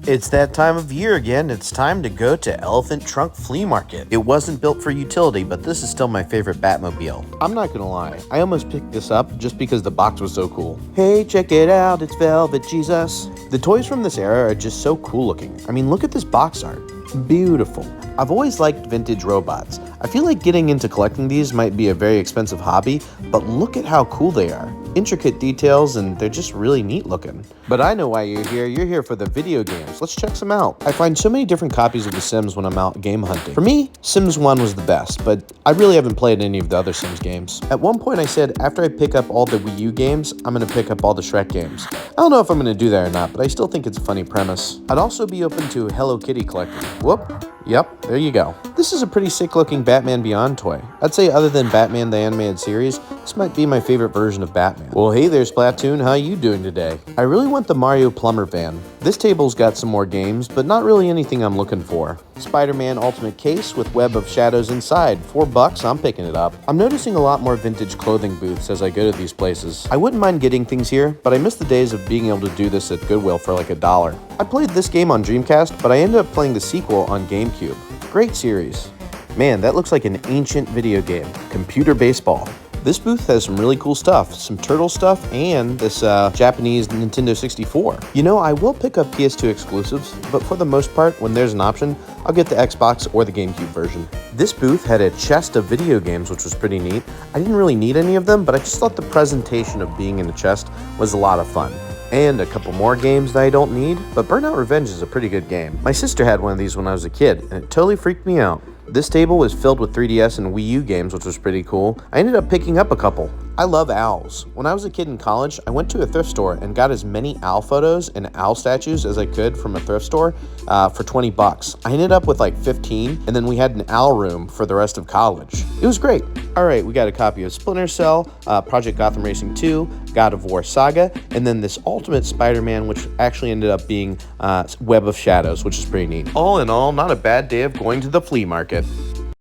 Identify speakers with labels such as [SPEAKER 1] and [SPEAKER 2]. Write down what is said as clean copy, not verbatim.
[SPEAKER 1] It's that time of year again. It's time to go to Elephant Trunk Flea Market. It wasn't built for utility, but this is still my favorite Batmobile. I'm not gonna lie, I almost picked this up just because the box was so cool. Hey, check it out, it's Velvet Jesus. The toys from this era are just so cool looking. I mean, look at this box art. Beautiful. I've always liked vintage robots. I feel like getting into collecting these might be a very expensive hobby, but look at how cool they are. Intricate details, and they're just really neat looking. But I know why you're here. You're here for the video games. Let's check some out. I find so many different copies of The Sims when I'm out game hunting. For me, Sims 1 was the best, but I really haven't played any of the other Sims games. At one point I said after I pick up all the Wii U games, I'm gonna pick up all the Shrek games. I don't know if I'm gonna do that or not, but I still think it's a funny premise. I'd also be open to Hello Kitty collecting. Whoop. Yep, there you go. This is a pretty sick looking Batman Beyond toy. I'd say other than Batman the Animated Series, this might be my favorite version of Batman. Well, hey there Splatoon, how you doing today? I really want the Mario Plumber van. This table's got some more games, but not really anything I'm looking for. Spider-Man Ultimate Case with Web of Shadows inside. $4, I'm picking it up. I'm noticing a lot more vintage clothing booths as I go to these places. I wouldn't mind getting things here, but I miss the days of being able to do this at Goodwill for like $1. I played this game on Dreamcast, but I ended up playing the sequel on GameCube. Great series. Man, that looks like an ancient video game. Computer baseball. This booth has some really cool stuff, some turtle stuff, and this Japanese Nintendo 64. You know, I will pick up PS2 exclusives, but for the most part, when there's an option, I'll get the Xbox or the GameCube version. This booth had a chest of video games, which was pretty neat. I didn't really need any of them, but I just thought the presentation of being in a chest was a lot of fun. And a couple more games that I don't need, but Burnout Revenge is a pretty good game. My sister had one of these when I was a kid, and it totally freaked me out. This table was filled with 3DS and Wii U games, which was pretty cool. I ended up picking up a couple. I love owls. When I was a kid in college, I went to a thrift store and got as many owl photos and owl statues as I could from a thrift store for $20. I ended up with like 15, and then we had an owl room for the rest of college. It was great. All right, we got a copy of Splinter Cell, Project Gotham Racing 2, God of War Saga, and then this Ultimate Spider-Man, which actually ended up being Web of Shadows, which is pretty neat. All in all, not a bad day of going to the flea market.